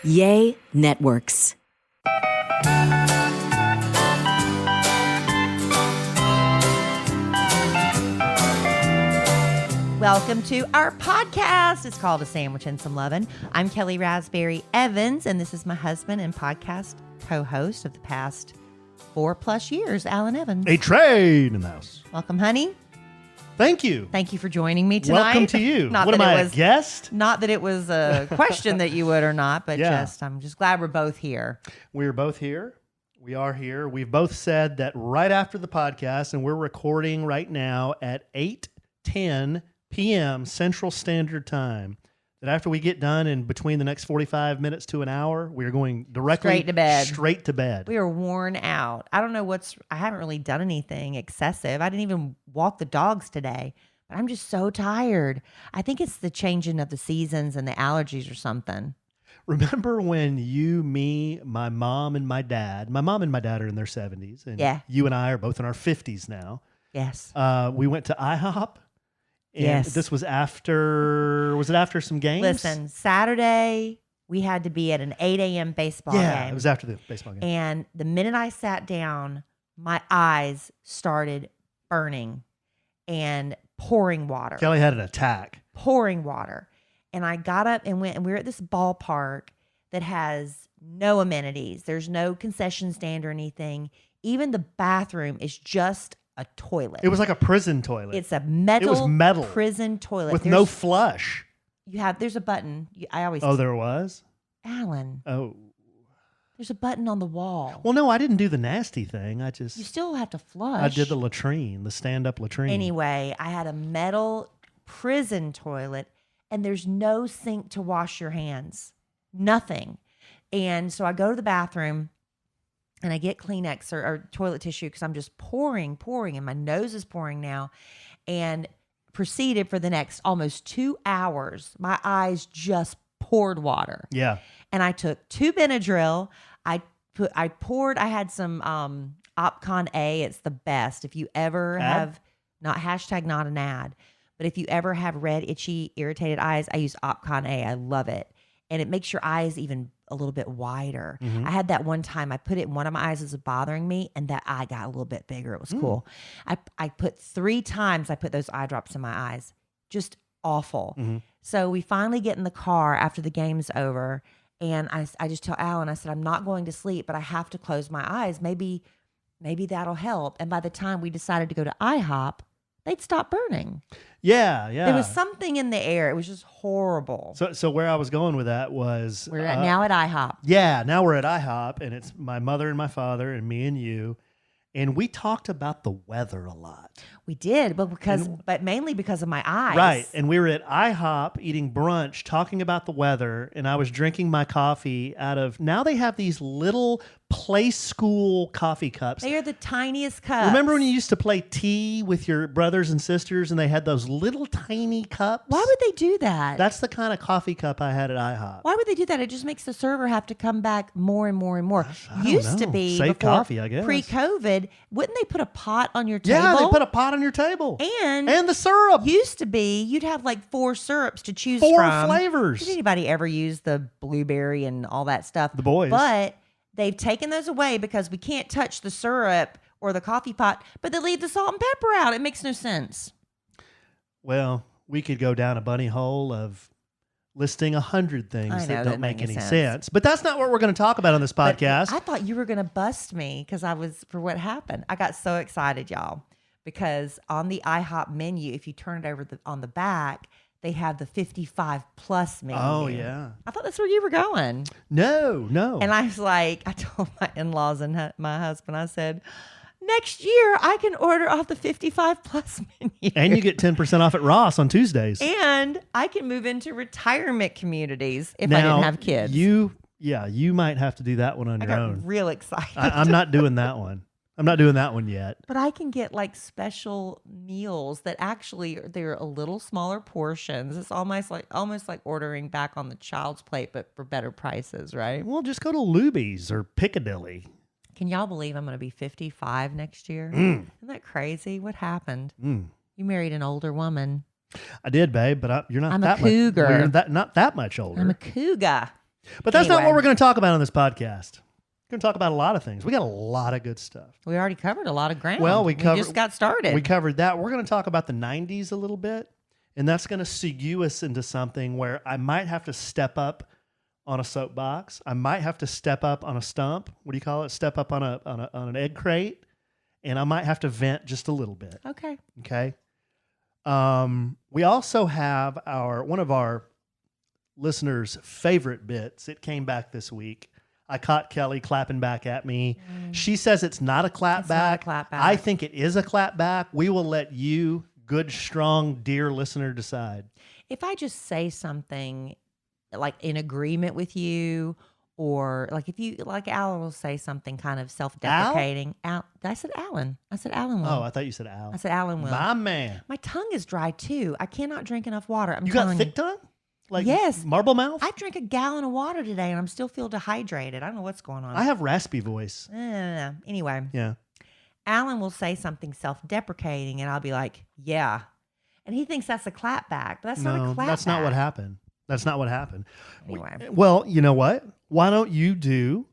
Yay Networks. Welcome to our podcast. It's called A Sandwich and Some Lovin'. I'm Kellie Raspberry Evans, and this is my husband and podcast co-host of the past 4+ years, Alan Evans. A train in the house. Welcome, honey. Thank you. Thank you for joining me tonight. Welcome to you. What am I, a guest? Not that it was a question that you would or not, but I'm just glad we're both here. We're both here. We are here. We've both said that right after the podcast, and we're recording right now at 8:10 p.m. Central Standard Time, that after we get done in between the next 45 minutes to an hour, we are going directly straight to bed. We are worn out. I don't know I haven't really done anything excessive. I didn't even walk the dogs today, but I'm just so tired. I think it's the changing of the seasons and the allergies or something. Remember when you, me, my mom, and my dad are in their 70s, and you and I are both in our 50s now. Yes. We went to IHOP. And yes. This was was it after some games? Listen, Saturday, we had to be at an 8 a.m. baseball game. Yeah, it was after the baseball game. And the minute I sat down, my eyes started burning and pouring water. Kellie had an attack. Pouring water. And I got up and went, and we were at this ballpark that has no amenities. There's no concession stand or anything. Even the bathroom is just a toilet. It was like a prison toilet. It's a metal prison toilet with no flush. There's a button. There was? Alan. Oh. There's a button on the wall. Well, no, I didn't do the nasty thing. You still have to flush. I did the latrine, the stand-up latrine. Anyway, I had a metal prison toilet, and there's no sink to wash your hands. Nothing. And so I go to the bathroom, and I get Kleenex or toilet tissue because I'm just pouring, and my nose is pouring now, and proceeded for the next almost 2 hours. My eyes just poured water. Yeah. And I took 2 Benadryl. I had some Opcon A. It's the best. If you ever have, not an ad, but if you ever have red, itchy, irritated eyes, I use Opcon A. I love it. And it makes your eyes even a little bit wider. Mm-hmm. I had that one time, I put it in one of my eyes that was bothering me, and that eye got a little bit bigger. It was cool. I put 3 times, I put those eye drops in my eyes. Just awful. Mm-hmm. So we finally get in the car after the game's over, and I just tell Alan, I said, I'm not going to sleep, but I have to close my eyes. Maybe that'll help. And by the time we decided to go to IHOP, they'd stop burning. Yeah. There was something in the air. It was just horrible. So where I was going with that was... We're now at IHOP. Yeah, now we're at IHOP, and it's my mother and my father and me and you. And we talked about the weather a lot. We did, but mainly because of my eyes. Right. And we were at IHOP eating brunch, talking about the weather, and I was drinking my coffee now they have these little play school coffee cups. They are the tiniest cups. Remember when you used to play tea with your brothers and sisters and they had those little tiny cups? Why would they do that? That's the kind of coffee cup I had at IHOP. Why would they do that? It just makes the server have to come back more and more and more. I don't know. To be Save coffee, I guess. Pre-COVID, wouldn't they put a pot on your table? Yeah, they put a pot on your table. And the syrup. Used to be, you'd have like 4 syrups to choose from. 4 flavors. Did anybody ever use the blueberry and all that stuff? The boys. But they've taken those away because we can't touch the syrup or the coffee pot, but they leave the salt and pepper out. It makes no sense. Well, we could go down a bunny hole of listing 100 things that don't make any sense. But that's not what we're going to talk about on this podcast. But I thought you were going to bust me for what happened. I got so excited, y'all, because on the IHOP menu, if you turn it over on the back, they have the 55 plus menu. Oh, yeah. I thought that's where you were going. No. And I was like, I told my in-laws and my husband, I said, next year I can order off the 55 plus menu. And you get 10% off at Ross on Tuesdays. And I can move into retirement communities if I didn't have kids. You might have to do that one on your own. I got real excited. I'm not doing that one. I'm not doing that one yet. But I can get like special meals that actually they're a little smaller portions. It's almost like ordering back on the child's plate, but for better prices, right? Well, just go to Luby's or Piccadilly. Can y'all believe I'm going to be 55 next year? Isn't that crazy? What happened? You married an older woman. I did, babe, but you're not. I'm that a cougar. Not that much older. I'm a cougar. But that's not Anyway. what we're going to talk about on this podcast. We're going to talk about a lot of things. We got a lot of good stuff. We already covered a lot of ground. Well, we just got started. We covered that. We're going to talk about the 90s a little bit, and that's going to segue us into something where I might have to step up on a soapbox. I might have to step up on a stump. What do you call it? Step up on an egg crate, and I might have to vent just a little bit. Okay. Okay. We also have one of our listeners' favorite bits. It came back this week. I caught Kellie clapping back at me. She says it's not a clap It's back. not a clap back. I think it is a clap back. We will let you, good, strong, dear listener, decide. If I just say something like in agreement with you, or like if you, like Alan will say something kind of self-deprecating. I said Alan. I said Alan will. Oh, I thought you said Al. I said Alan will. My man. My tongue is dry too. I cannot drink enough water. You got thick tongue? Like Yes. marble mouth? I drank a gallon of water today and I'm still feel dehydrated. I don't know what's going on. I have raspy voice. Anyway, Yeah. Alan will say something self-deprecating and I'll be like, yeah. And he thinks that's a clap back, but that's not a clap that's back. not what happened. That's not what happened. Anyway. Well, you know what? Why don't you do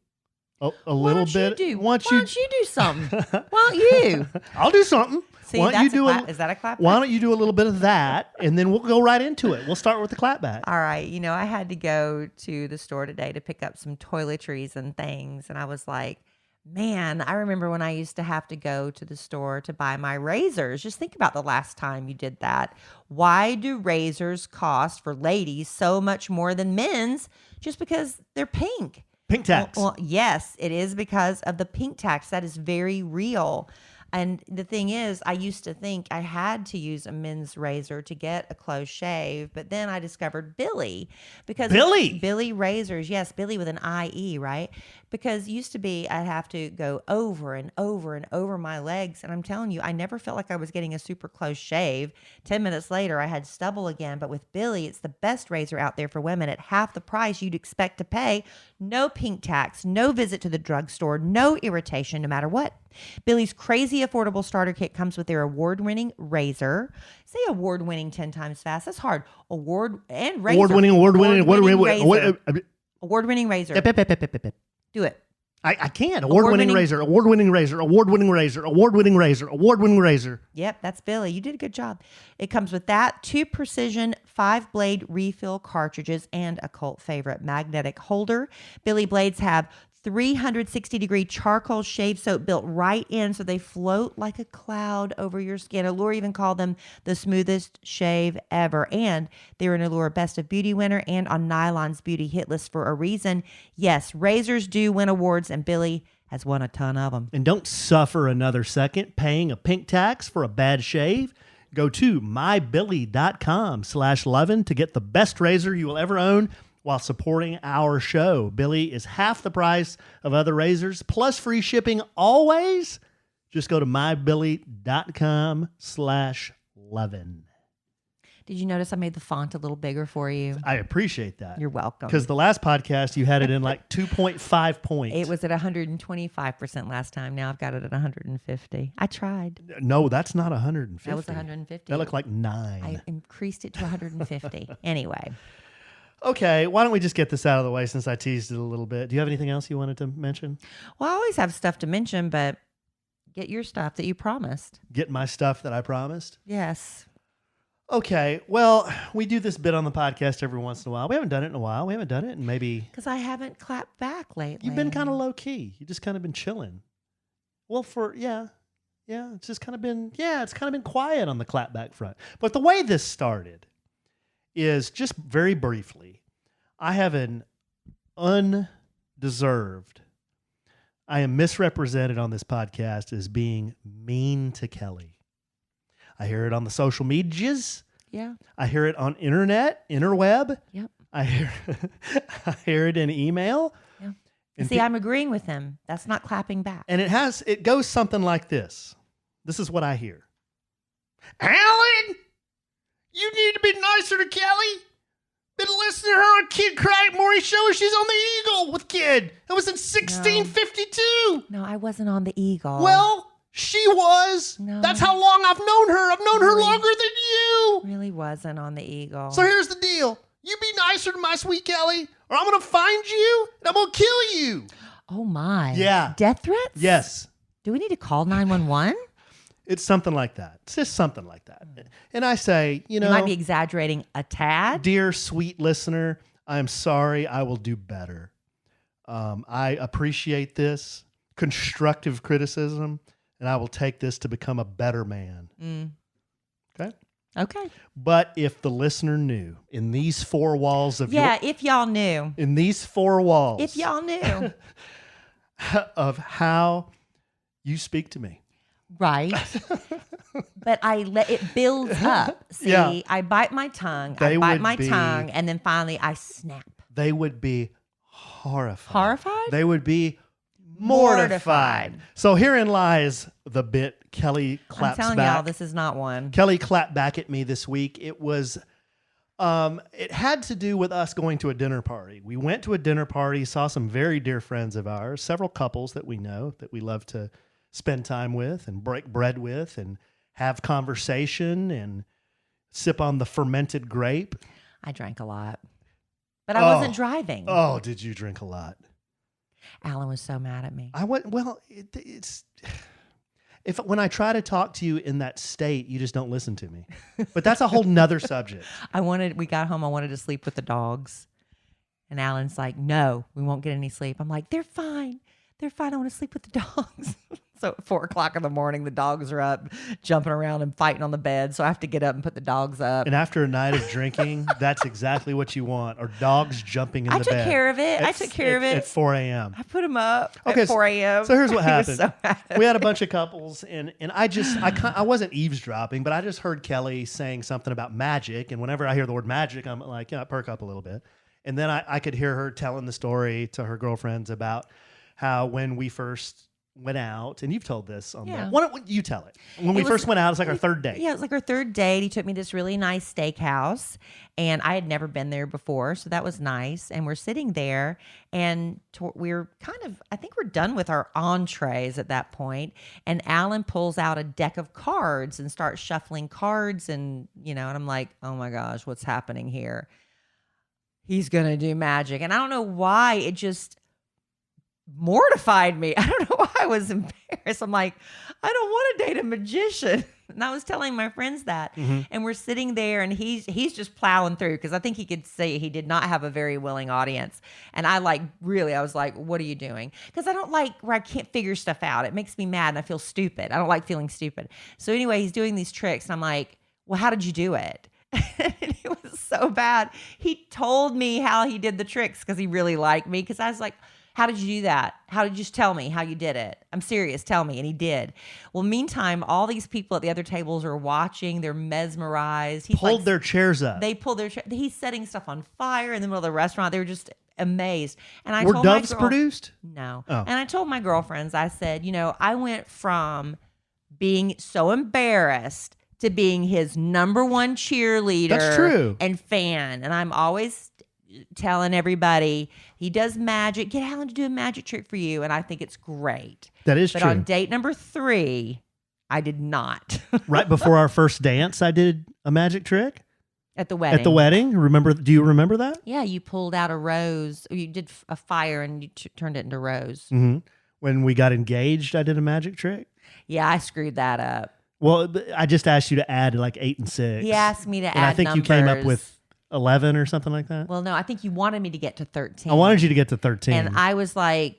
a little bit? Why don't you do something? Why don't you? I'll do something. See, Why don't that's you do a clap. Is that a clap Why back? don't you do a little bit of that, and then we'll go right into it. We'll start with the clapback. All right. You know, I had to go to the store today to pick up some toiletries and things. And I was like, man, I remember when I used to have to go to the store to buy my razors. Just think about the last time you did that. Why do razors cost for ladies so much more than men's just because they're pink? Pink tax. Well, yes, it is because of the pink tax. That is very real. And the thing is, I used to think I had to use a men's razor to get a close shave, but then I discovered Billie. Because Billie razors, yes, Billie with an IE, right? Because used to be I'd have to go over and over and over my legs, and I'm telling you, I never felt like I was getting a super close shave. 10 minutes later, I had stubble again, but with Billie, it's the best razor out there for women at half the price you'd expect to pay. No pink tax, no visit to the drugstore, no irritation, no matter what. Billie's crazy affordable starter kit comes with their award-winning razor. Say award-winning 10 times fast. That's hard. Award-winning razor. Do it. I can't. Award-winning razor. Award-winning razor. Award-winning razor. Award-winning razor. Award-winning razor. Yep, that's Billie. You did a good job. It comes with that, 2 precision 5-blade refill cartridges, and a cult favorite magnetic holder. Billie blades have 360-degree charcoal shave soap built right in, so they float like a cloud over your skin. Allure even called them the smoothest shave ever. And they're an Allure Best of Beauty winner and on Nylon's beauty hit list for a reason. Yes, razors do win awards, and Billie has won a ton of them. And don't suffer another second paying a pink tax for a bad shave. Go to mybillie.com/lovin' to get the best razor you will ever own while supporting our show. Billie is half the price of other razors, plus free shipping always. Just go to mybillie.com/lovin'. Did you notice I made the font a little bigger for you? I appreciate that. You're welcome. Because the last podcast, you had it in like 2.5 points. It was at 125% last time. Now I've got it at 150. I tried. No, that's not 150. That was 150. That looked like 9. I increased it to 150. Anyway. Okay, why don't we just get this out of the way since I teased it a little bit. Do you have anything else you wanted to mention? Well, I always have stuff to mention, but get your stuff that you promised. Get my stuff that I promised? Yes. Okay, well, we do this bit on the podcast every once in a while. We haven't done it in a while. We haven't done it in maybe... Because I haven't clapped back lately. You've been kind of low-key. You've just kind of been chilling. Well, it's just kind of been... Yeah, it's kind of been quiet on the clapback front. But the way this started is just very briefly, I have an undeserved... I am misrepresented on this podcast as being mean to Kellie. I hear it on the social medias. Yeah. I hear it on interweb. Yep. I hear it in email. Yeah. And See, I'm agreeing with him. That's not clapping back. And it goes something like this. This is what I hear. Alan, you need to be nicer to Kellie. Been listening to her on Kid Crackmore show. She's on the Eagle with Kid. That was in 1652. No, I wasn't on the Eagle. Well, she was. No. That's how long I've known her. I've known her longer than you. Really wasn't on the Eagle. So here's the deal. You be nicer to my sweet Kellie, or I'm going to find you and I'm going to kill you. Oh, my. Yeah. Death threats? Yes. Do we need to call 911? It's something like that. It's just something like that. And I say, You might be exaggerating a tad. dear sweet listener, I'm sorry. I will do better. I appreciate this constructive criticism, and I will take this to become a better man. Okay? Okay. But if the listener knew in these four walls of if y'all knew. in these four walls If y'all knew. of how you speak to me. Right. But it builds up. See, Yeah. I bite my tongue. They I bite would my be- tongue, and then finally I snap. They would be horrified. Horrified? They would be mortified. Mortified. So herein lies the bit Kellie claps I'm telling back. y'all, this is not one. Kellie clapped back at me this week. It was, it had to do with us going to a dinner party. We went to a dinner party, saw some very dear friends of ours, several couples that we know that we love to spend time with and break bread with and have conversation and sip on the fermented grape. I drank a lot. But I wasn't driving. Oh, did you drink a lot? Alan was so mad at me. I went, well, it's... When I try to talk to you in that state, you just don't listen to me. But that's a whole nother subject. We got home, I wanted to sleep with the dogs. And Alan's like, no, we won't get any sleep. I'm like, they're fine. They're fine. I want to sleep with the dogs. So at 4:00 in the morning, the dogs are up, jumping around and fighting on the bed. So I have to get up and put the dogs up. And after a night of drinking, that's exactly what you want. Or dogs jumping in the bed. I took care of it. I took care of it. At 4 a.m. I put them up Okay, at 4 a.m. So here's what He was happened. so mad at We me. had a bunch of couples, and I wasn't eavesdropping, but I just heard Kellie saying something about magic. And whenever I hear the word magic, I'm like, I perk up a little bit. And then I could hear her telling the story to her girlfriends about how when we first went out, and you've told this on Yeah. why don't you tell it? When we first went out, it's like our third date. Yeah, it was like our third date. He took me to this really nice steakhouse, and I had never been there before, so that was nice. And we're sitting there, and we're I think we're done with our entrees at that point. And Alan pulls out a deck of cards and starts shuffling cards, and and I'm like, oh my gosh, what's happening here? He's gonna do magic, and I don't know why it just mortified me. I don't know why I was embarrassed. I'm like, I don't want to date a magician. And I was telling my friends that. And we're sitting there, and he's just plowing through, because I think he could see he did not have a very willing audience. And I was like, what are you doing? Because I don't like where I can't figure stuff out. It makes me mad and I feel stupid. I don't like feeling stupid. So anyway, he's doing these tricks, and I'm like, well, how did you do it? And it was so bad. He told me how he did the tricks because he really liked me, because I was like, how did you do that? How did you just tell me how you did it? I'm serious. Tell me. And he did. Well, meantime, all these people at the other tables are watching. They're mesmerized. He Pulled their chairs up. They pulled their chairs. He's setting stuff on fire in the middle of the restaurant. They were just amazed. And I Were told doves my girl, produced? No. Oh. And I told my girlfriends, I said, I went from being so embarrassed to being his number one cheerleader. That's true. And fan. And I'm always telling everybody he does magic. Get Alan to do a magic trick for you. And I think it's great. That is But true. on date number 3, I did not. Right before our first dance, I did a magic trick At the wedding. at the wedding. Do you remember that? Yeah, you pulled out a rose. You did a fire and you turned it into rose. Mm-hmm. When we got engaged, I did a magic trick. Yeah, I screwed that up. Well, I just asked you to add like 8 and 6. He asked me to add and I think numbers. you came up with 11 or something like that. Well, no, I think you wanted me to get to 13. I wanted you to get to 13. And I was like,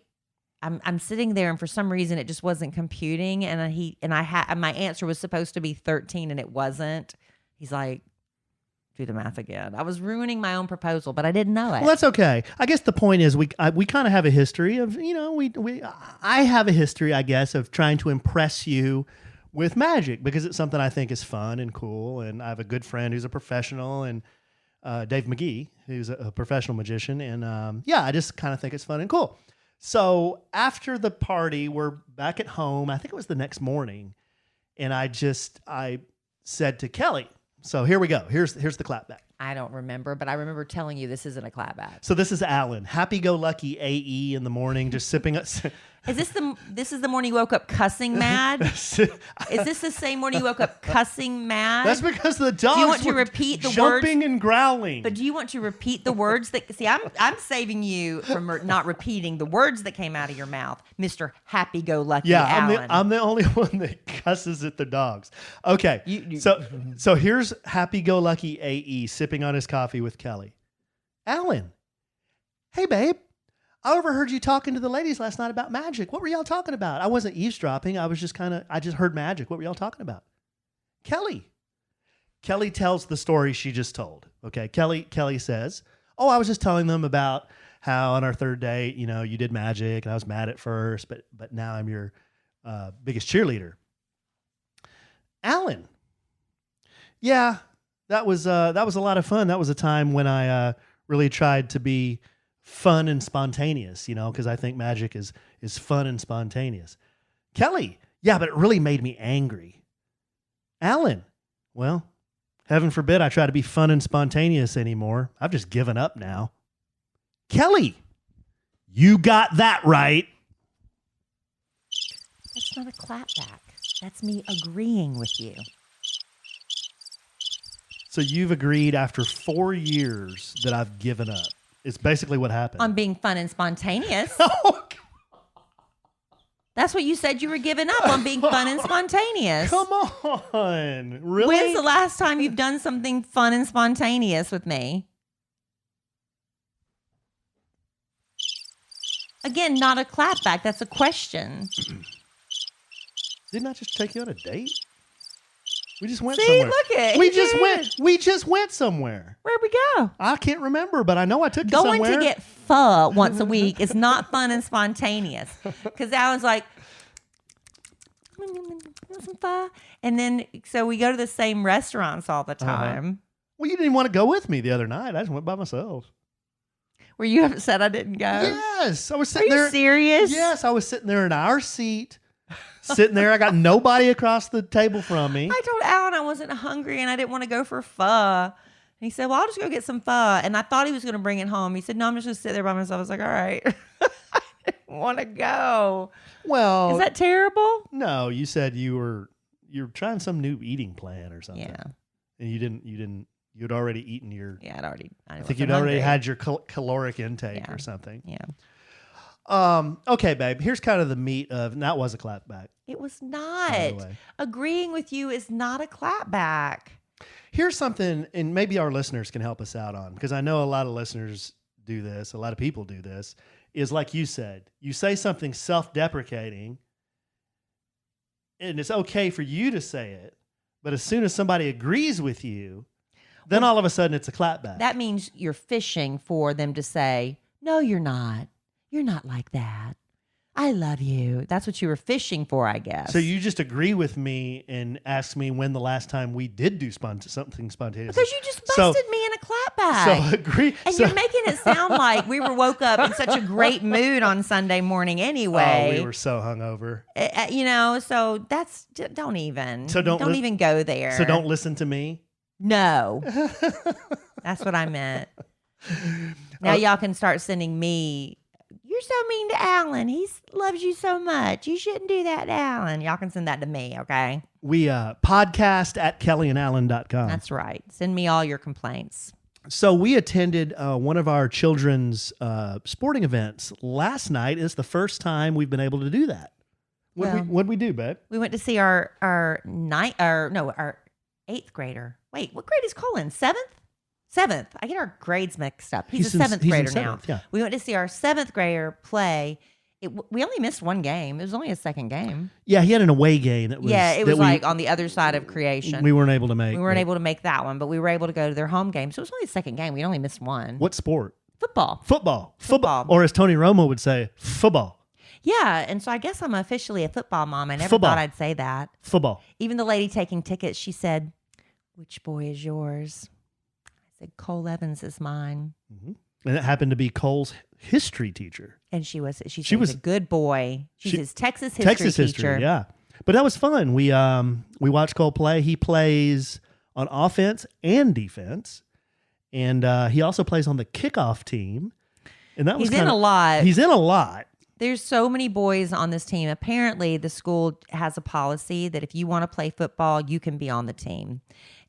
I'm sitting there, and for some reason it just wasn't computing. And my answer was supposed to be 13, and it wasn't. He's like, do the math again. I was ruining my own proposal, but I didn't know it. Well, that's okay. I guess the point is we kind of have a history of, I have a history, I guess, of trying to impress you with magic, because it's something I think is fun and cool. And I have a good friend who's a professional, and Dave McGee, who's a professional magician. And I just kind of think it's fun and cool. So after the party, we're back at home. I think it was the next morning. And I said to Kellie, so here we go. Here's the clap back. I don't remember, but I remember telling you this isn't a clapback. So this is Allen, happy-go-lucky AE in the morning, just sipping. This is the morning you woke up cussing mad? Is this the same morning you woke up cussing mad? That's because the dogs do you want to were repeat the jumping words? and growling. But do you want to repeat the words that? See, I'm saving you from not repeating the words that came out of your mouth, Mr. Happy-Go-Lucky Allen. I'm the only one that cusses at the dogs. Okay, so here's Happy-Go-Lucky AE sipping on his coffee with Kellie. Allen, hey babe. I overheard you talking to the ladies last night about magic. What were y'all talking about? I wasn't eavesdropping. I just heard magic. What were y'all talking about? Kellie tells the story she just told. Okay. Kellie says, oh, I was just telling them about how on our third date, you did magic and I was mad at first, but now I'm your biggest cheerleader. Allen. Yeah, that was a lot of fun. That was a time when I really tried to be fun and spontaneous, because I think magic is fun and spontaneous. Kellie, yeah, but it really made me angry. Allen, well, heaven forbid I try to be fun and spontaneous anymore. I've just given up now. Kellie, you got that right. That's not a clapback. That's me agreeing with you. So you've agreed after 4 years that I've given up. It's basically what happened. On being fun and spontaneous. Oh, That's what you said you were giving up, on being fun and spontaneous. come on. Really? When's the last time you've done something fun and spontaneous with me? Again, not a clapback. That's a question. Didn't I just take you on a date? We just went See, somewhere. look at We just went somewhere. Where'd we go? I can't remember, but I know I took you Going somewhere. to get pho once a week is not fun and spontaneous. Because Alan's like, some pho. And then, so we go to the same restaurants all the time. Well, you didn't even want to go with me the other night. I just went by myself. Were you upset I didn't go? Yes. I was Are sitting there. you serious? Yes, I was sitting there in our seat. Sitting there. I got nobody across the table from me. I told Alan I wasn't hungry and I didn't want to go for pho. And he said, well, I'll just go get some pho. And I thought he was going to bring it home. He said, no, I'm just going to sit there by myself. I was like, all right. I didn't want to go. Well, is that terrible? No, you said you were trying some new eating plan or something. Yeah. And you'd already eaten your. Yeah, I think you'd already had your caloric intake or something. Yeah. Okay, babe. Here's kind of the meat of, and that was a clapback. It was By not. the way. Agreeing with you is not a clapback. Here's something, and maybe our listeners can help us out on, because I know a lot of listeners do this, a lot of people do this, is like you said, you say something self-deprecating, and it's okay for you to say it, but as soon as somebody agrees with you, then all of a sudden it's a clapback. That means you're fishing for them to say, no, you're not. You're not like that. I love you. That's what you were fishing for, I guess. So you just agree with me and ask me when the last time we did do something spontaneous. Because you just busted me in a clapback. So agree. And you're making it sound like we woke up in such a great mood on Sunday morning anyway. Oh, we were so hungover. So that's, don't even. So don't even go there. So don't listen to me? No. That's what I meant. Now y'all can start sending me, you're so mean to Alan. He loves you so much. You shouldn't do that to Alan. Y'all can send that to me, okay? We podcast at kellieandallen.com. That's right. Send me all your complaints. So we attended one of our children's sporting events last night. It's the first time we've been able to do that. What'd we do, babe? We went to see our 8th grader. Wait, what grade is Colin? 7th? 7th. I get our grades mixed up. He's a 7th grader now. Yeah. We went to see our 7th grader play. We only missed one game. It was only a second game. Yeah, he had an away game. It was like on the other side of creation. We weren't able to make. We weren't able to make that one, but we were able to go to their home game. So it was only a second game. We only missed one. What sport? Football. Football. Or as Tony Romo would say, football. Yeah, and so I guess I'm officially a football mom. I never thought I'd say that. Football. Even the lady taking tickets, she said, which boy is yours? I said, Cole Evans is mine. Mm-hmm. And it happened to be Cole's history teacher. And she was a good boy. She's his Texas history teacher. Yeah. But that was fun. We watched Cole play. He plays on offense and defense. And he also plays on the kickoff team. And that was He's in a lot. He's in a lot. There's so many boys on this team. Apparently, the school has a policy that if you want to play football, you can be on the team.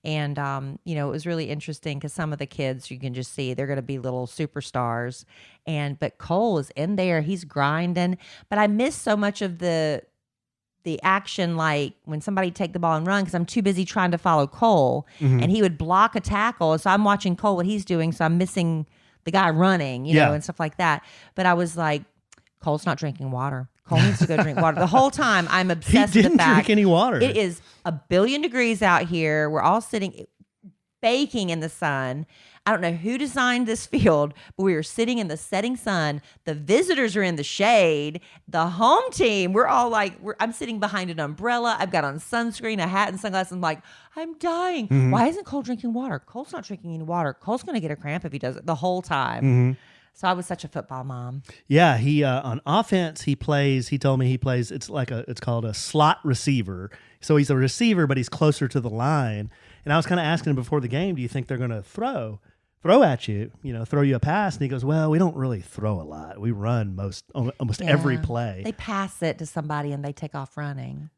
And, it was really interesting because some of the kids, you can just see, they're going to be little superstars. But Cole is in there. He's grinding. But I miss so much of the action, like when somebody take the ball and run, because I'm too busy trying to follow Cole. Mm-hmm. And he would block a tackle. So I'm watching Cole, what he's doing. So I'm missing the guy running, and stuff like that. But I was like, Cole's not drinking water. Cole needs to go drink water. The whole time I'm obsessed with the fact. He didn't drink any water. It is 1 billion degrees out here. We're all sitting baking in the sun. I don't know who designed this field, but we were sitting in the setting sun. The visitors are in the shade. The home team, we're all like, I'm sitting behind an umbrella. I've got on sunscreen, a hat, and sunglasses. I'm like, I'm dying. Mm-hmm. Why isn't Cole drinking water? Cole's not drinking any water. Cole's going to get a cramp if he does it the whole time. Mm-hmm. So I was such a football mom. Yeah, he on offense he told me he plays it's called a slot receiver. So he's a receiver, but he's closer to the line. And I was kind of asking him before the game, do you think they're going to throw at you, throw you a pass? And he goes, well, we don't really throw a lot. We run almost every play. They pass it to somebody and they take off running.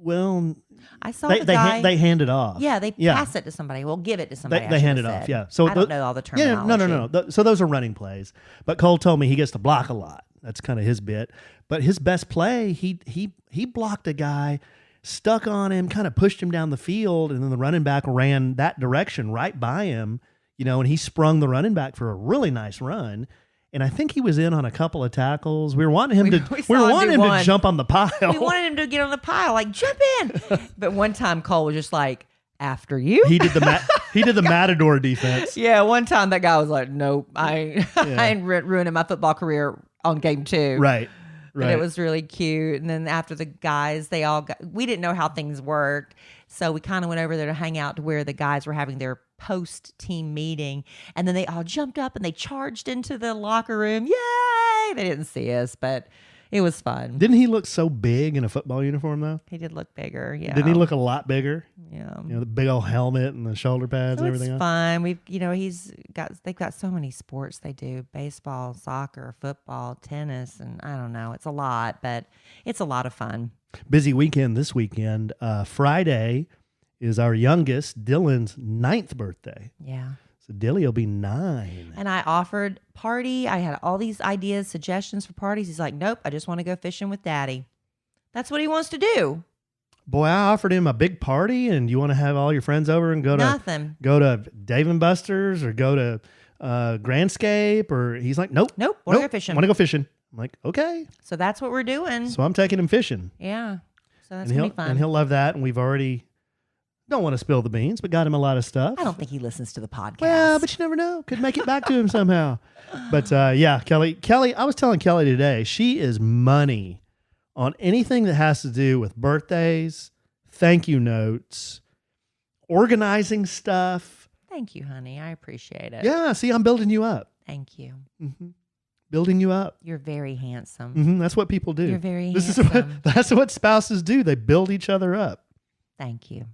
Well, I saw the guy. They hand it off. Yeah, they pass it to somebody. Well, give it to somebody. They hand it off. Yeah. So I don't know all the terminology. Yeah, no. So those are running plays. But Cole told me he gets to block a lot. That's kind of his bit. But his best play, he blocked a guy, stuck on him, kind of pushed him down the field, and then the running back ran that direction right by him. And he sprung the running back for a really nice run. And I think he was in on a couple of tackles. We were wanting him to jump on the pile. We wanted him to get on the pile, like jump in. But one time Cole was just like, after you. He did the Matador defense. Yeah, one time that guy was like, nope, I ain't ruining my football career on game 2. Right. But it was really cute. And then after the guys, we didn't know how things worked. So we kind of went over there to hang out to where the guys were having their post-team meeting. And then they all jumped up and they charged into the locker room. Yay! They didn't see us, but it was fun. Didn't he look so big in a football uniform, though? He did look bigger, yeah. Didn't he look a lot bigger? Yeah. The big old helmet and the shoulder pads and everything It's fun. They've got so many sports they do. Baseball, soccer, football, tennis, and I don't know. It's a lot, but it's a lot of fun. Busy weekend this weekend. Friday is our youngest, Dylan's 9th birthday. Yeah. So Dilly will be 9. And I offered party. I had all these ideas, suggestions for parties. He's like, nope, I just want to go fishing with Daddy. That's what he wants to do. Boy, I offered him a big party, and you want to have all your friends over and go to Dave & Buster's or go to Grandscape, or he's like, nope, want to go fishing. Want to go fishing. I'm like, okay. So that's what we're doing. So I'm taking him fishing. Yeah. So that's going to be fun. And he'll love that. And we've already, don't want to spill the beans, but got him a lot of stuff. I don't think he listens to the podcast. Well, but you never know. Could make it back to him somehow. But yeah, Kellie, I was telling Kellie today, she is money on anything that has to do with birthdays, thank you notes, organizing stuff. Thank you, honey. I appreciate it. Yeah, see, I'm building you up. Thank you. Mm-hmm. Building you up. You're very handsome. Mm-hmm. That's what people do. You're very handsome. That's what spouses do. They build each other up. Thank you.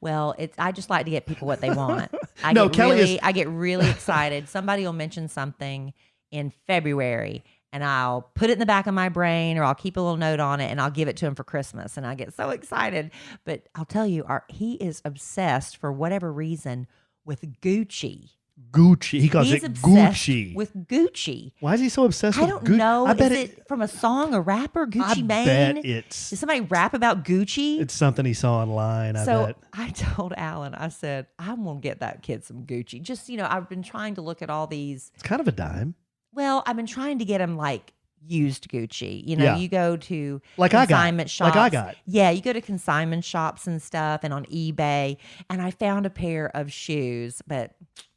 Well, I just like to get people what they want. I get really excited. Somebody will mention something in February, and I'll put it in the back of my brain, or I'll keep a little note on it, and I'll give it to him for Christmas. And I get so excited. But I'll tell you, he is obsessed for whatever reason with Gucci. He calls it Gucci. With Gucci. Why is he so obsessed with Gucci? I don't know. Is it from a song, a rapper, Gucci Mane? Did somebody rap about Gucci? It's something he saw online, I bet. I told Alan, I said, I'm going to get that kid some Gucci. Just, I've been trying to look at all these. It's kind of a dime. Well, I've been trying to get him like used Gucci. You go to consignment shops. Like I got. Yeah, you go to consignment shops and stuff and on eBay. And I found a pair of shoes, but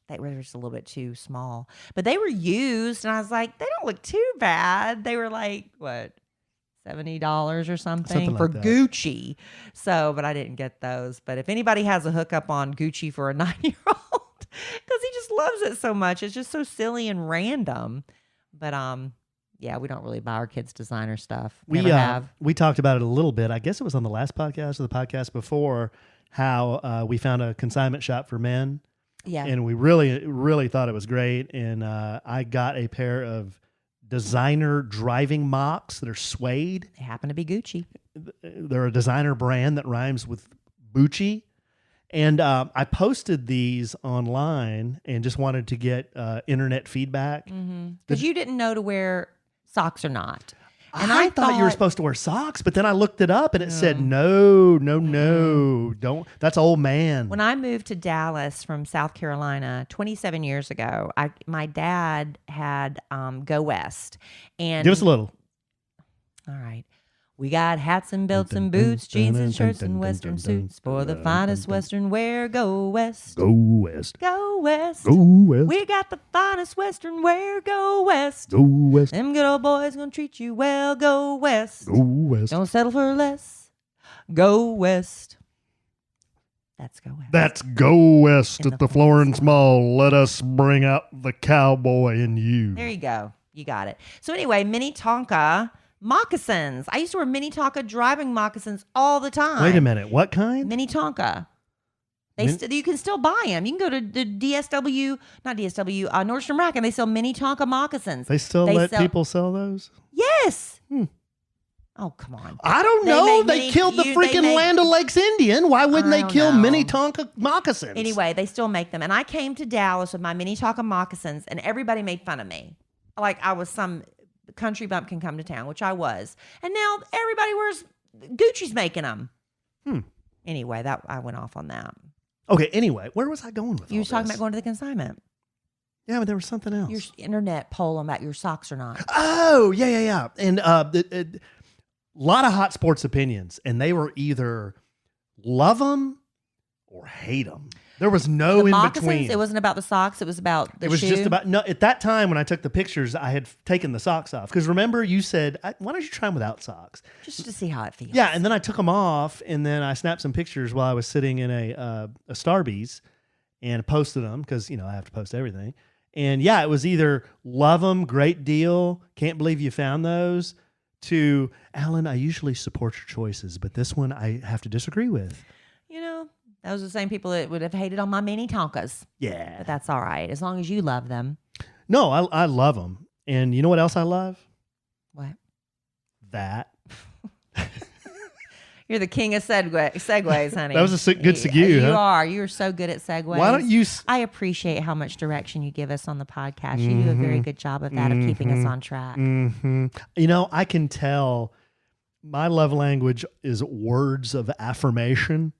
they were just a little bit too small. But they were used, and I was like, they don't look too bad. They were like, what, $70 or something for Gucci. So, but I didn't get those. But if anybody has a hookup on Gucci for a 9-year-old, because he just loves it so much. It's just so silly and random. But yeah, we don't really buy our kids designer stuff. We talked about it a little bit. I guess it was on the last podcast or the podcast before, how we found a consignment shop for men. Yeah. And we really, really thought it was great. And I got a pair of designer driving mocks that are suede. They happen to be Gucci. They're a designer brand that rhymes with Bucci. And I posted these online and just wanted to get internet feedback. Because you didn't know to wear socks or not. And I thought you were supposed to wear socks, but then I looked it up and it said, no, don't. That's old man. When I moved to Dallas from South Carolina 27 years ago, my dad had Go West. And give us a little. All right. We got hats and belts and boots, jeans and shirts and western suits. For the finest western wear, go west. Go west. Go west. Go west. We got the finest western wear, go west. Go west. Them good old boys gonna treat you well, go west. Go west. Don't settle for less. Go west. That's go west. That's Go West In at the the Florence Mall. Let us bring out the cowboy in you. There you go. You got it. So anyway, mini Tonka moccasins. I used to wear mini Tonka driving moccasins all the time. Wait a minute. What kind? Mini Tonka. You can still buy them. You can go to the Nordstrom Rack, and they sell mini Tonka moccasins. They still let people sell those? Yes. Oh, come on. I don't know. They killed the freaking Land O'Lakes Indian. Why wouldn't they kill mini Tonka moccasins? Anyway, they still make them. And I came to Dallas with my mini Tonka moccasins, and everybody made fun of me. Like I was some country bumpkin come to town, which I was. And now everybody wears Gucci's making them. Anyway, I went off on that. Okay, anyway, where was I going with You were talking this? about going to the consignment. Yeah, but there was something else. Your internet poll about your socks or not. Oh, yeah. And a lot of hot sports opinions, and they were either love them or hate them. There was no in between. It wasn't about the socks. It was about the It was shoe. just about, no, at that time when I took the pictures, I had taken the socks off. Because remember, you said, why don't you try them without socks? Just to see how it feels. Yeah, and then I took them off, and then I snapped some pictures while I was sitting in a Starbucks and posted them because, I have to post everything. And yeah, it was either love them, great deal, can't believe you found those, to Alan, I usually support your choices, but this one I have to disagree with. Those are the same people that would have hated on my mini Tonkas. Yeah. But that's all right, as long as you love them. No, I love them. And you know what else I love? What? That. You're the king of segues, honey. That was a good segue, You huh? are. You are so good at segues. Why don't you... I appreciate how much direction you give us on the podcast. You do a very good job of that, of keeping us on track. I can tell my love language is words of affirmation.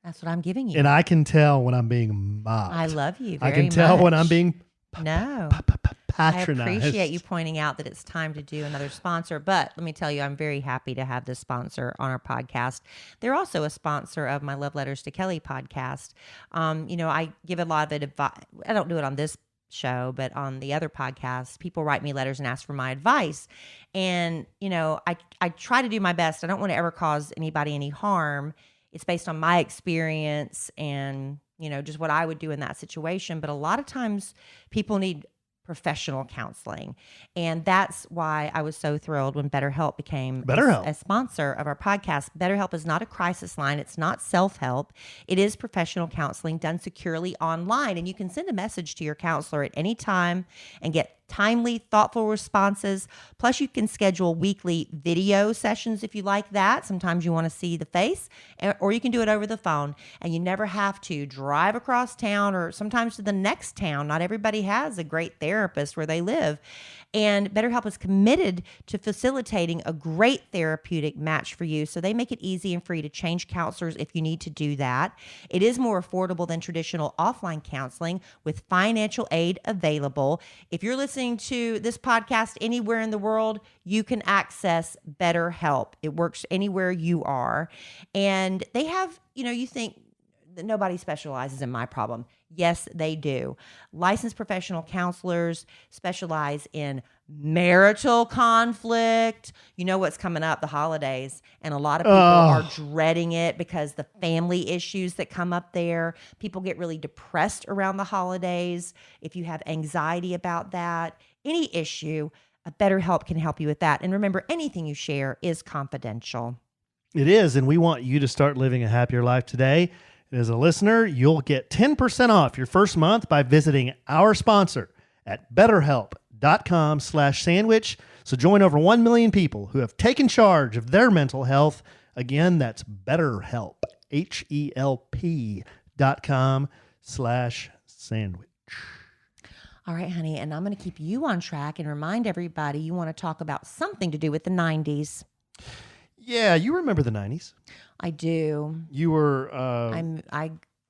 That's what I'm giving you. And I can tell when I'm being mocked. I love you very I can tell much. when I'm being patronized. I appreciate you pointing out that it's time to do another sponsor. But let me tell you, I'm very happy to have this sponsor on our podcast. They're also a sponsor of my Love Letters to Kellie podcast. I give a lot of advice. I don't do it on this show, but on the other podcasts, people write me letters and ask for my advice. And, I try to do my best. I don't want to ever cause anybody any harm. It's based on my experience and, just what I would do in that situation. But a lot of times people need professional counseling. And that's why I was so thrilled when BetterHelp became a sponsor of our podcast. BetterHelp is not a crisis line. It's not self-help. It is professional counseling done securely online. And you can send a message to your counselor at any time and get timely, thoughtful responses. Plus, you can schedule weekly video sessions if you like that. Sometimes you want to see the face, or you can do it over the phone. And you never have to drive across town or sometimes to the next town. Not everybody has a great therapist where they live. And BetterHelp is committed to facilitating a great therapeutic match for you. So they make it easy and free to change counselors if you need to do that. It is more affordable than traditional offline counseling with financial aid available. If you're listening to this podcast anywhere in the world, you can access BetterHelp. It works anywhere you are. And they have, you think that nobody specializes in my problem. Yes, they do. Licensed professional counselors specialize in marital conflict. You know what's coming up, the holidays. And a lot of people are dreading it because the family issues that come up there. People get really depressed around the holidays. If you have anxiety about that, any issue, BetterHelp can help you with that. And remember, anything you share is confidential. It is, and we want you to start living a happier life today. And as a listener, you'll get 10% off your first month by visiting our sponsor at betterhelp.com/sandwich. So join over 1 million people who have taken charge of their mental health. Again, that's BetterHelp, HELP.com/sandwich. All right, honey, and I'm going to keep you on track and remind everybody you want to talk about something to do with the 90s. Yeah, you remember the 90s. I do. You were...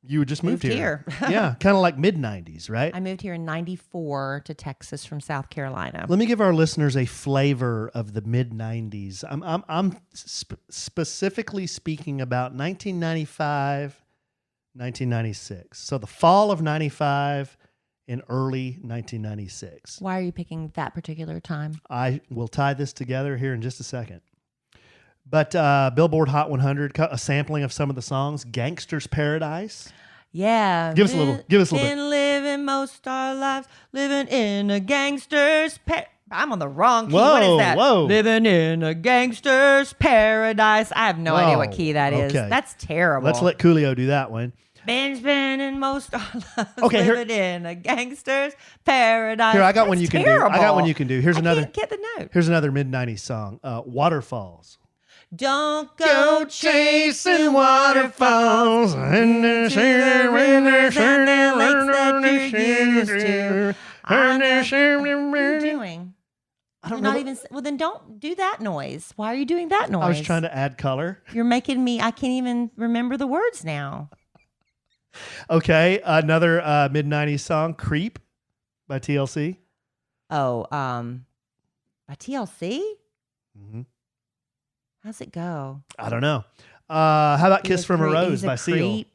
You just moved here. Yeah, kind of like mid-90s, right? I moved here in 94 to Texas from South Carolina. Let me give our listeners a flavor of the mid-90s. I'm specifically speaking about 1995, 1996. So the fall of 95 and early 1996. Why are you picking that particular time? I will tie this together here in just a second. But Billboard Hot 100, a sampling of some of the songs, Gangster's Paradise. Yeah. Give us a little bit. Been living most our lives, living in a gangster's I'm on the wrong key. What is that? Whoa. Living in a gangster's paradise. I have no idea what key that is. Okay. That's terrible. Let's let Coolio do that one. Been spending most our lives living in a gangster's paradise. Here, I got one you can do. I got one you can do. I can't get the note. Here's another mid-90s song, Waterfalls. Don't go chasing waterfalls in the lakes that you're used to. What are you doing? I don't know. Well, then don't do that noise. Why are you doing that noise? I was trying to add color. You're making me, I can't even remember the words now. Okay, another mid-90s song, Creep by TLC. Oh, by TLC? Mm-hmm. How's it go? I don't know. How about Kiss from a Rose by Seal?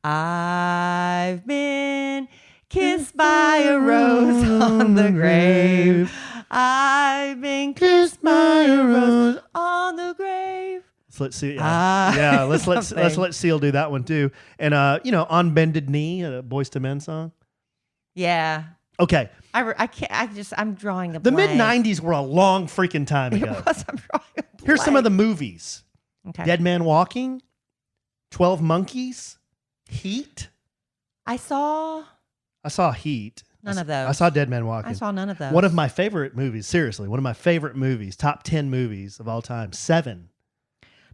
I've been kissed by a rose on the grave. I've been kissed by a rose on the grave. So let's see. Yeah, let's let Seal do that one too. And On Bended Knee, a Boyz II Men song. Yeah. Okay. I'm drawing a The blank. mid-90s were a long freaking time ago. It was. I'm drawing a blank. Here's some of the movies. Okay. Dead Man Walking, 12 Monkeys, Heat. I saw Heat. none of those. I saw Dead Man Walking. I saw none of those. One of my favorite movies, seriously, one of my favorite movies, top 10 movies of all time, Seven.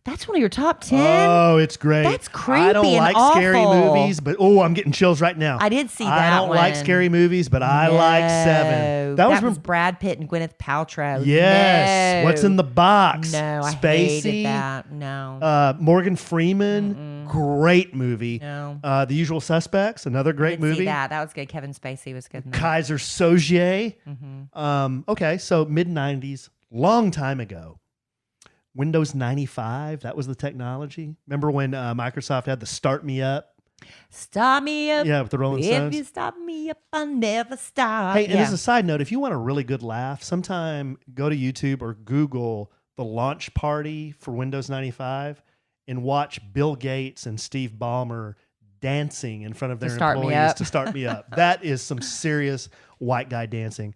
That's one of your top 10? Oh, it's great. That's creepy I don't and like awful. scary movies, but I'm getting chills right now. I did see that I don't one. like scary movies, but I like Seven. That was Brad Pitt and Gwyneth Paltrow. Yes. No. What's in the box? No, I Spacey, hated that. No. Morgan Freeman, great movie. No. The Usual Suspects, another great movie. See that was good. Kevin Spacey was good. Kaiser Soze. Mm-hmm. Okay, so mid-90s, long time ago. Windows 95, that was the technology. Remember when Microsoft had the Start Me Up? Start me up. Yeah, with the Rolling Stones. If you stop me up, I'll never stop. Hey, and as a side note, if you want a really good laugh, sometime go to YouTube or Google the launch party for Windows 95 and watch Bill Gates and Steve Ballmer dancing in front of their employees to start me up. That is some serious white guy dancing.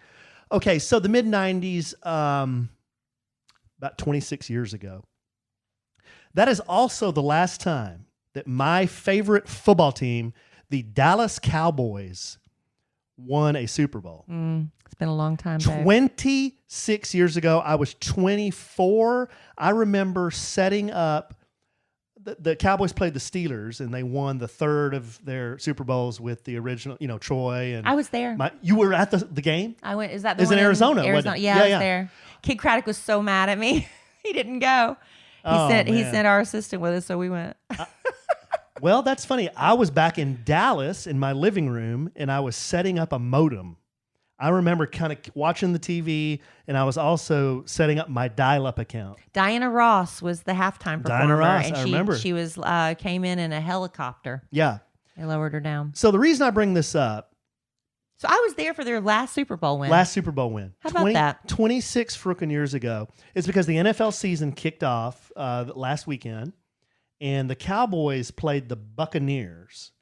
Okay, so the mid-90s, about 26 years ago. That is also the last time that my favorite football team, the Dallas Cowboys, won a Super Bowl. It's been a long time, babe. 26 years ago, I was 24. I remember setting up, the Cowboys played the Steelers, and they won the third of their Super Bowls with the original, Troy. And I was there. You were at the game? I went. Is that the one in Arizona? Arizona. Yeah, I was there. Kid Craddock was so mad at me. He didn't go. He sent our assistant with us, so we went. Well, that's funny. I was back in Dallas in my living room, and I was setting up a modem. I remember kind of watching the TV, and I was also setting up my dial-up account. Diana Ross was the halftime performer. Diana Ross, and I remember. She was came in a helicopter. Yeah. They lowered her down. So the reason I bring this up. So I was there for their last Super Bowl win. How about that? 26 frickin' years ago. It's because the NFL season kicked off last weekend, and the Cowboys played the Buccaneers.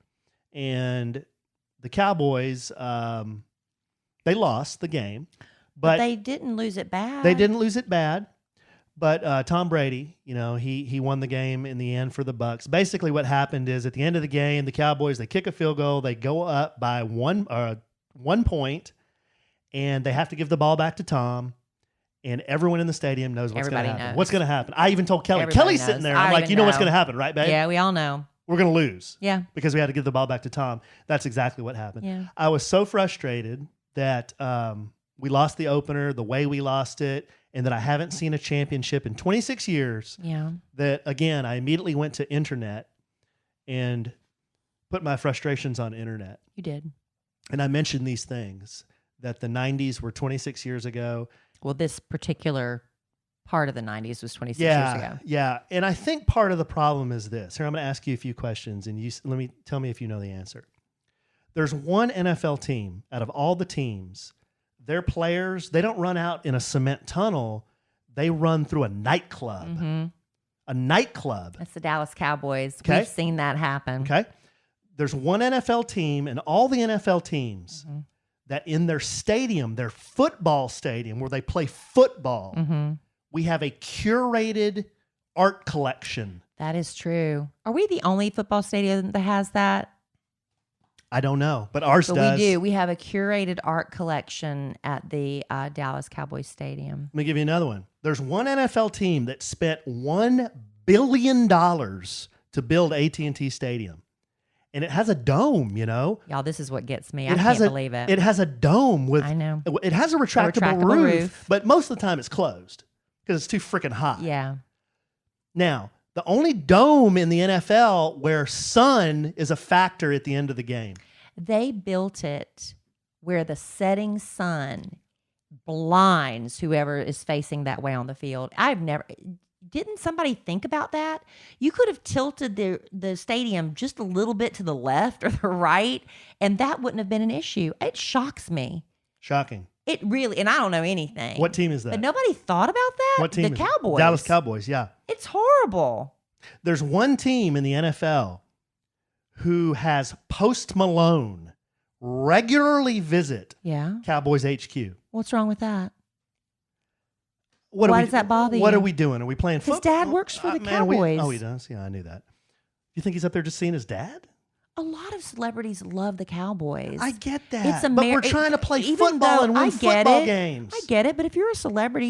And the Cowboys, they lost the game. But they didn't lose it bad. They didn't lose it bad. But Tom Brady, he won the game in the end for the Bucs. Basically, what happened is at the end of the game, the Cowboys, they kick a field goal, they go up by 1 point, and they have to give the ball back to Tom. And everyone in the stadium knows what's going to happen. Knows. What's going to happen? I even told Kelly. Everybody Kelly's knows. sitting there. I'm like, you know what's going to happen, right, babe? Yeah, we all know. We're going to lose. Yeah. Because we had to give the ball back to Tom. That's exactly what happened. Yeah. I was so frustrated that we lost the opener, the way we lost it, and that I haven't seen a championship in 26 years. Yeah. That, again, I immediately went to internet and put my frustrations on internet. You did. And I mentioned these things, that the 90s were 26 years ago. Well, this particular part of the 90s was 26 years ago. Yeah. And I think part of the problem is this. Here, I'm going to ask you a few questions, and tell me if you know the answer. There's one NFL team out of all the teams, their players, they don't run out in a cement tunnel. They run through a nightclub. Mm-hmm. A nightclub. That's the Dallas Cowboys. Okay. We've seen that happen. Okay. There's one NFL team, and all the NFL teams that in their stadium, their football stadium where they play football, we have a curated art collection. That is true. Are we the only football stadium that has that? I don't know, but ours does. We do. We have a curated art collection at the Dallas Cowboys Stadium. Let me give you another one. There's one NFL team that spent $1 billion to build AT&T Stadium. And it has a dome, Y'all, this is what gets me. I can't believe it. It has a dome with... I know. It has a retractable roof, but most of the time it's closed because it's too freaking hot. Yeah. Now, the only dome in the NFL where sun is a factor at the end of the game. They built it where the setting sun blinds whoever is facing that way on the field. Didn't somebody think about that? You could have tilted the stadium just a little bit to the left or the right, and that wouldn't have been an issue. It shocks me. Shocking. It really, and I don't know anything. What team is that? But nobody thought about that? What team? The Cowboys. Dallas Cowboys, yeah. It's horrible. There's one team in the NFL who has Post Malone regularly visit Cowboys HQ. What's wrong with that? Why does that bother you? What are we doing? Are we playing football? His dad works for the Cowboys. He does? Yeah, I knew that. You think he's up there just seeing his dad? A lot of celebrities love the Cowboys. I get that. But we're trying to play football and win football games. I get it. But if you're a celebrity,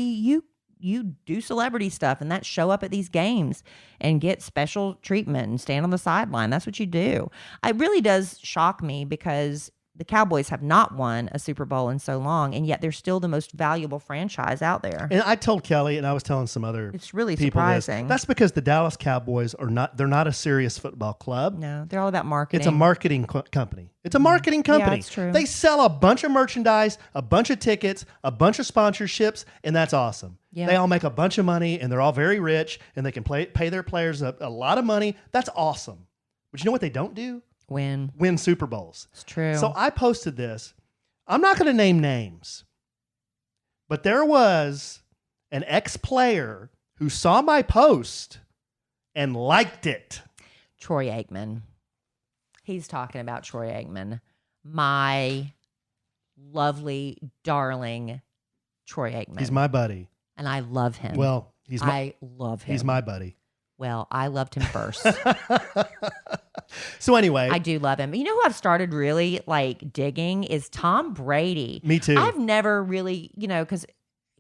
you do celebrity stuff, and that's show up at these games and get special treatment and stand on the sideline. That's what you do. It really does shock me because the Cowboys have not won a Super Bowl in so long, and yet they're still the most valuable franchise out there. And I told Kelly, and I was telling some other It's really people surprising. That's because the Dallas Cowboys they're not a serious football club. No, they're all about marketing. It's a marketing company. It's a marketing company. Yeah, it's true. They sell a bunch of merchandise, a bunch of tickets, a bunch of sponsorships, and that's awesome. Yeah. They all make a bunch of money, and they're all very rich, and they can pay their players a lot of money. That's awesome. But you know what they don't do? Win Super Bowls. It's true. So I posted this. I'm not going to name names, but there was an ex-player who saw my post and liked it. Troy Aikman. He's talking about Troy Aikman. My lovely, darling Troy Aikman. He's my buddy. And I love him. Well, I love him. He's my buddy. Well, I loved him first. So anyway. I do love him. You know who I've started really digging is Tom Brady. Me too. I've never really, because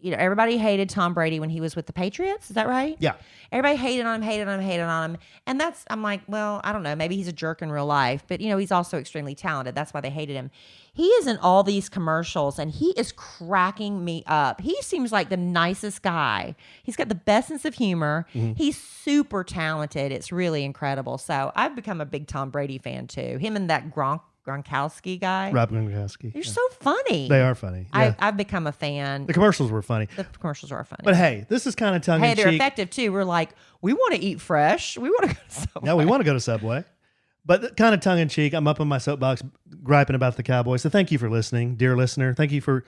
everybody hated Tom Brady when he was with the Patriots. Is that right? Yeah. Everybody hated on him. And I'm like, well, I don't know. Maybe he's a jerk in real life, but he's also extremely talented. That's why they hated him. He is in all these commercials and he is cracking me up. He seems like the nicest guy. He's got the best sense of humor. Mm-hmm. He's super talented. It's really incredible. So I've become a big Tom Brady fan too. Him and that Gronkowski guy. Rob Gronkowski. They're so funny. They are funny. Yeah. I've become a fan. The commercials were funny. The commercials are funny. But hey, this is kind of tongue-in-cheek. Hey, they're effective too. We're like, we want to eat fresh. We want to go to Subway. Yeah, we want to go to Subway. But kind of tongue-in-cheek, I'm up on my soapbox griping about the Cowboys. So thank you for listening, dear listener. Thank you for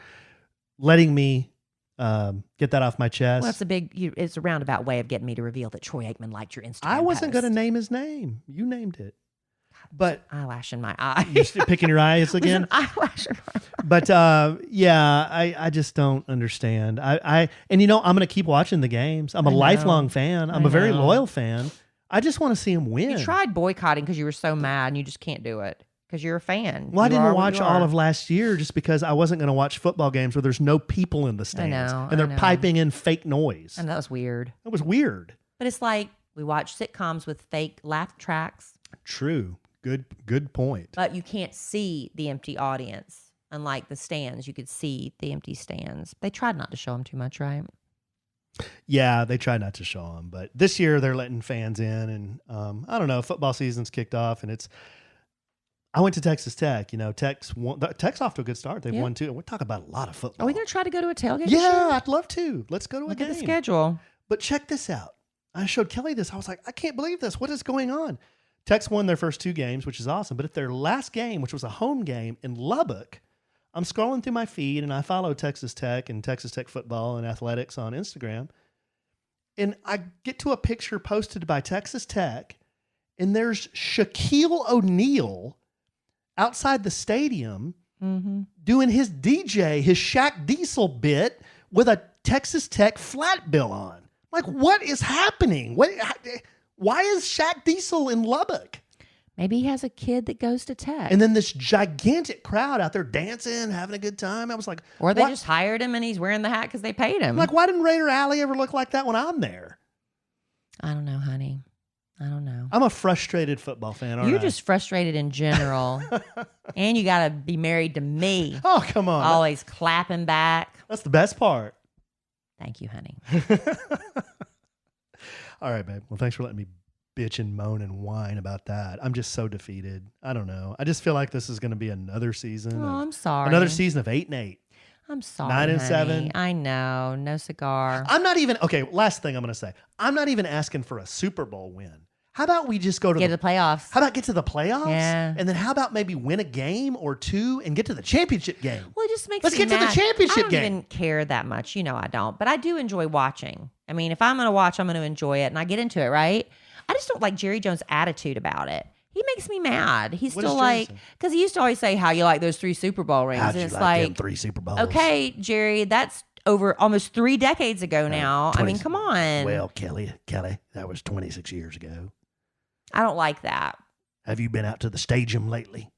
letting me get that off my chest. Well, it's a roundabout way of getting me to reveal that Troy Aikman liked your Instagram I wasn't post. going to name his name. You named it. But eyelash in my eye. you're still picking your eyes again? There's an eyelash in my eye. But I just don't understand. And I'm going to keep watching the games. I'm a lifelong fan. I'm a very loyal fan. I just want to see him win. You tried boycotting because you were so mad and you just can't do it because you're a fan. Well, I didn't watch all of last year just because I wasn't going to watch football games where there's no people in the stands. And they're piping in fake noise. And that was weird. It was weird. But it's like we watch sitcoms with fake laugh tracks. True. Good point. But you can't see the empty audience. Unlike the stands, you could see the empty stands. They tried not to show them too much, right? Yeah, they tried not to show them. But this year they're letting fans in. And I don't know, football season's kicked off. And I went to Texas Tech. Tech's off to a good start. They've won 2. And we're talking about a lot of football. Are we going to try to go to a tailgate? Yeah, I'd love to. Let's go to a game. Look at the schedule. But check this out. I showed Kellie this. I was like, I can't believe this. What is going on? Tech's won their first 2 games, which is awesome. But at their last game, which was a home game in Lubbock, I'm scrolling through my feed and I follow Texas Tech and Texas Tech football and athletics on Instagram. And I get to a picture posted by Texas Tech, and there's Shaquille O'Neal outside the stadium doing his DJ, his Shaq Diesel bit with a Texas Tech flat bill on. Like, what is happening? Why is Shaq Diesel in Lubbock? Maybe he has a kid that goes to Tech. And then this gigantic crowd out there dancing, having a good time. I was like, or they just hired him and he's wearing the hat because they paid him. Like, why didn't Raider Alley ever look like that when I'm there? I don't know, honey. I don't know. I'm a frustrated football fan. You're just frustrated in general. And you got to be married to me. Oh, come on. Always clapping back. That's the best part. Thank you, honey. All right, babe. Well, thanks for letting me bitch and moan and whine about that. I'm just so defeated. I don't know. I just feel like this is going to be another season. I'm sorry. Another season of 8-8. I'm sorry, 9-7. I know. No cigar. I'm not even, okay, last thing I'm going to say. I'm not even asking for a Super Bowl win. How about we just go to the playoffs? How about get to the playoffs? Yeah. And then how about maybe win a game or 2 and get to the championship game? Well, it just makes Let's me get to mad. the championship game. I don't even care that much. I don't. But I do enjoy watching. I mean, if I'm going to watch, I'm going to enjoy it. And I get into it, right? I just don't like Jerry Jones' attitude about it. He makes me mad. He's What still does Jerry like, say? because he used to always say how you like those 3 Super Bowl rings. How'd And you it's like them like 3 Super Bowls? okay, Jerry, that's over almost 3 decades ago now. I mean, come on. Well, Kellie, that was 26 years ago. I don't like that. Have you been out to the stadium lately?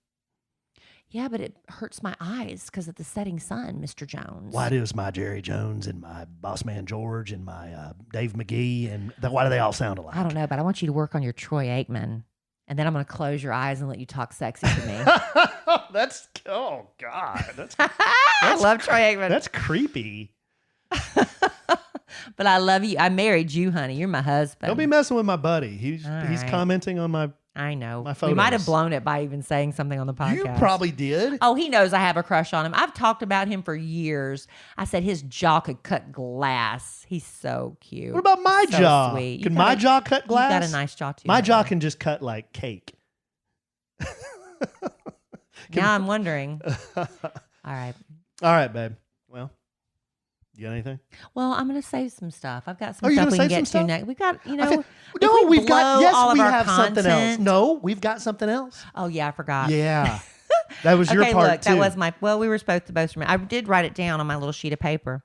Yeah, but it hurts my eyes because of the setting sun, Mr. Jones. Why does my Jerry Jones and my Boss Man George and my Dave McGee and why do they all sound alike? I don't know, but I want you to work on your Troy Aikman. And then I'm going to close your eyes and let you talk sexy to me. Oh, God. I love Troy Aikman. That's creepy. But I love you. I married you, honey. You're my husband. Don't be messing with my buddy. He's right. commenting on my I know. my We photos. might have blown it by even saying something on the podcast. You probably did. Oh, he knows I have a crush on him. I've talked about him for years. I said his jaw could cut glass. He's so cute. What about my So jaw? sweet. Can my jaw cut glass? You got a nice jaw too. My honey. jaw can just cut like cake. Now I'm wondering. All right. All right, babe. Well, you got anything? Well, I'm going to save some stuff. I've got some Oh, you're stuff we gonna can save some get to stuff? next. We got, No, we've got. Yes, all of we our have something else. content- No, we've got something else. Oh yeah, I forgot. Yeah, that was your Okay, part look, too. that was my. Well, we were supposed to both. I did write it down on my little sheet of paper.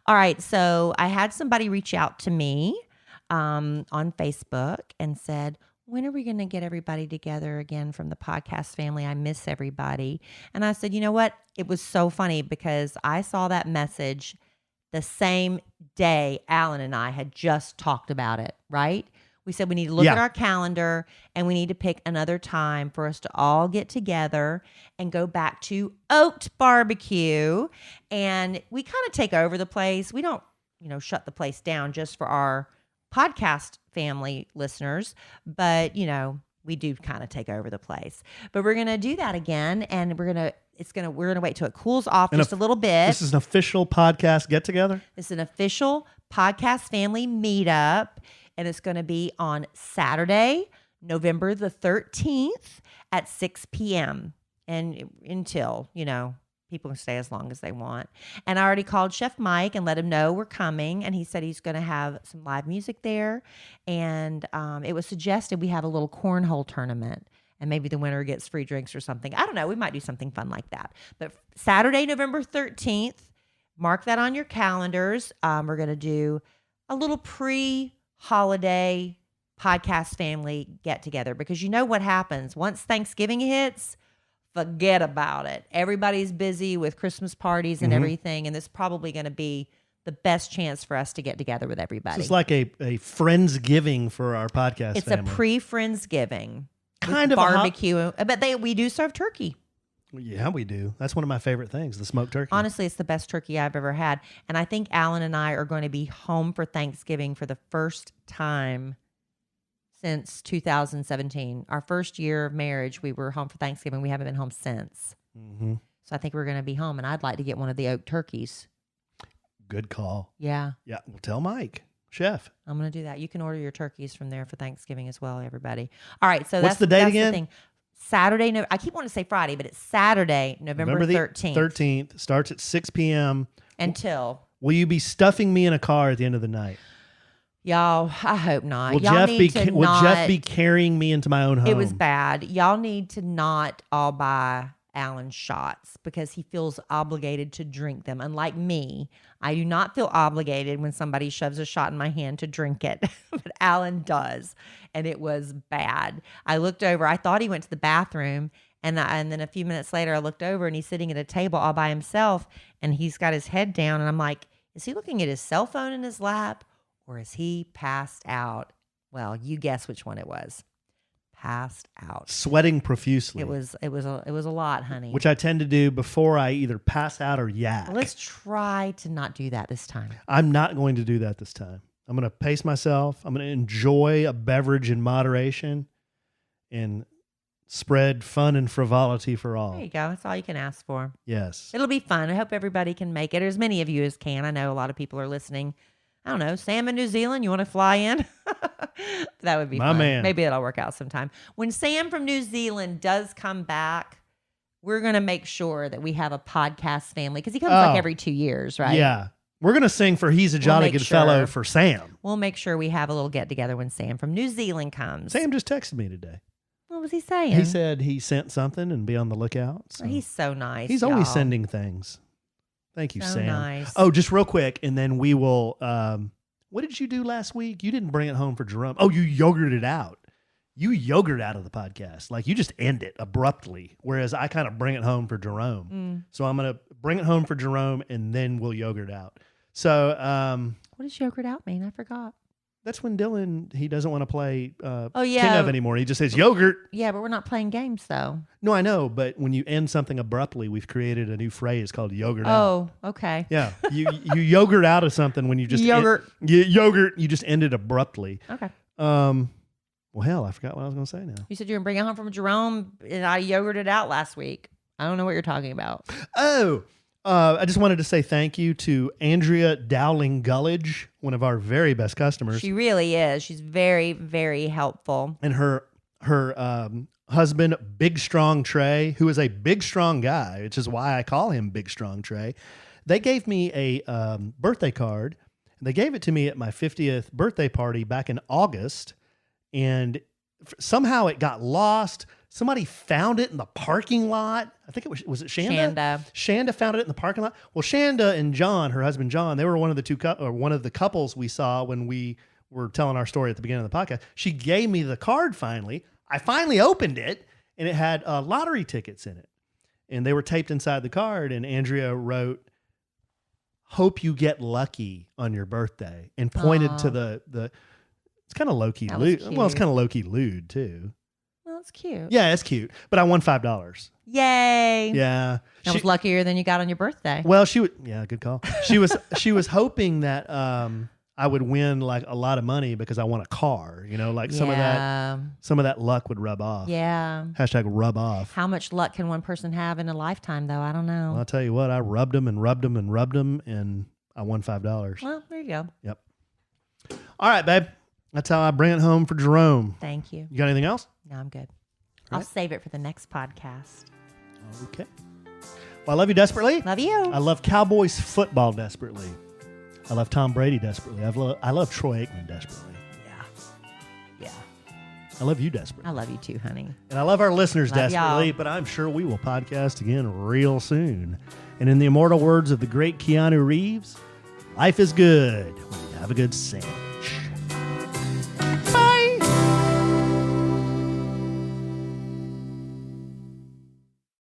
All right, so I had somebody reach out to me on Facebook and said, "When are we going to get everybody together again from the podcast family? I miss everybody." And I said, "You know what? It was so funny because I saw that message the same day Alan and I had just talked about it. Right? We said we need to look at our calendar and we need to pick another time for us to all get together and go back to Oak'd BBQ. And we kind of take over the place. We don't, shut the place down just for our podcast family listeners, but, we do kind of take over the place. But we're going to do that again, and we're going to wait till it cools off just a little bit. This is an official podcast get together. It's an official Podcast Family Meetup, and it's going to be on Saturday, November the 13th at 6 p.m. and until, people can stay as long as they want. And I already called Chef Mike and let him know we're coming, and he said he's going to have some live music there. And it was suggested we have a little cornhole tournament. and maybe the winner gets free drinks or something. I don't know. We might do something fun like that. But Saturday, November 13th, mark that on your calendars. We're going to do a little pre-holiday podcast family get together, because you know what happens once Thanksgiving hits. Forget about it. Everybody's busy with Christmas parties and everything, and it's probably going to be the best chance for us to get together with everybody. So it's like a Friendsgiving for our podcast It's family. a pre-Friendsgiving. Kind of barbecue. But we do serve turkey. Yeah, we do. That's one of my favorite things, the smoked turkey. Honestly, it's the best turkey I've ever had. And I think Alan and I are going to be home for Thanksgiving for the first time since 2017. Our first year of marriage, we were home for Thanksgiving. We haven't been home since. Mm-hmm. So I think we're going to be home, and I'd like to get one of the Oak'd turkeys. Good call. Yeah. Yeah, well, tell Mike, chef. I'm going to do that. You can order your turkeys from there for Thanksgiving as well, everybody. All right, so What's the date that's again? The thing. Saturday, I keep wanting to say Friday, but it's Saturday, November 13th. 13th, starts at 6 p.m. Until. Will you be stuffing me in a car at the end of the night? Y'all, I hope not. Will Y'all Jeff be carrying me into my own home? It was bad. Y'all need to not all buy Alan shots because he feels obligated to drink them. Unlike me, I do not feel obligated when somebody shoves a shot in my hand to drink it, but Alan does, and it was bad. I looked over. I thought he went to the bathroom, and then a few minutes later, I looked over, and he's sitting at a table all by himself, and he's got his head down, and I'm like, is he looking at his cell phone in his lap, or is he passed out? Well, you guess which one it was. Passed out. Sweating profusely. It was a lot, honey. Which I tend to do before I either pass out or yak. Well, let's try to not do that this time. I'm not going to do that this time. I'm going to pace myself. I'm going to enjoy a beverage in moderation and spread fun and frivolity for all. There you go. That's all you can ask for. Yes. It'll be fun. I hope everybody can make it, or as many of you as can. I know a lot of people are listening. I don't know, Sam in New Zealand, you want to fly in? That would be fun. Man. Maybe it'll work out sometime. When Sam from New Zealand does come back, we're going to make sure that we have a podcast family, because he comes like every 2 years, right? Yeah. We're going to sing for He's a Jolly Good Fellow for Sam. We'll make sure we have a little get-together when Sam from New Zealand comes. Sam just texted me today. What was he saying? He said he sent something and be on the lookout. So He's so nice. he's y'all. always sending things. Thank you, So Sam. nice. Oh, just real quick, and then we will. What did you do last week? You didn't bring it home for Jerome. Oh, you yogurted out. You yogurt out of the podcast. Like, you just end it abruptly, whereas I kind of bring it home for Jerome. So I'm going to bring it home for Jerome, and then we'll yogurt out. So What does yogurt out mean? I forgot. that's when Dylan, he doesn't want to play Oh, yeah. King of anymore. He just says yogurt. Yeah, but we're not playing games, though. No, I know, but when you end something abruptly, we've created a new phrase called yogurt out. Oh, okay. Yeah, you yogurt out of something when you just Yogurt. You just end it abruptly. Okay. Well, hell, I forgot what I was going to say now. You said you were bringing it home from Jerome, and I yogurted out last week. I don't know what you're talking about. Oh, I just wanted to say thank you to Andrea Dowling Gullidge, one of our very best customers, She really is. She's very, very helpful. and her husband, Big Strong Trey, who is a big strong guy, which is why I call him Big Strong Trey. They gave me a birthday card. They gave it to me at my 50th birthday party back in August, and somehow it got lost. Somebody found it in the parking lot. I think was it Shanda? Shanda found it in the parking lot. Well, Shanda and John, her husband John, they were one of the couples we saw when we were telling our story at the beginning of the podcast. She gave me the card finally. I finally opened it, and it had lottery tickets in it, and they were taped inside the card. And Andrea wrote, "Hope you get lucky on your birthday," and pointed to the. It's kind of low key lewd. Well, it's kind of low key lewd too. Well, it's cute. Yeah, it's cute. But I won $5. Yay. Yeah, That was luckier than you got on your birthday. Well, yeah, good call. She was hoping that I would win like a lot of money because I won a car. You know, like some of that luck would rub off. Yeah. # rub off. How much luck can one person have in a lifetime, though? I don't know. Well, I'll tell you what. I rubbed them and rubbed them and rubbed them, and I won $5. Well, there you go. Yep. All right, babe. That's how I bring it home for Jerome. Thank you. You got anything else? No, I'm good. Right. I'll save it for the next podcast. Okay. Well, I love you desperately. Love you. I love Cowboys football desperately. I love Tom Brady desperately. I love Troy Aikman desperately. Yeah. I love you desperately. I love you too, honey. And I love our listeners Love desperately, y'all. but I'm sure we will podcast again real soon. And in the immortal words of the great Keanu Reeves, life is good when you have a good sandwich.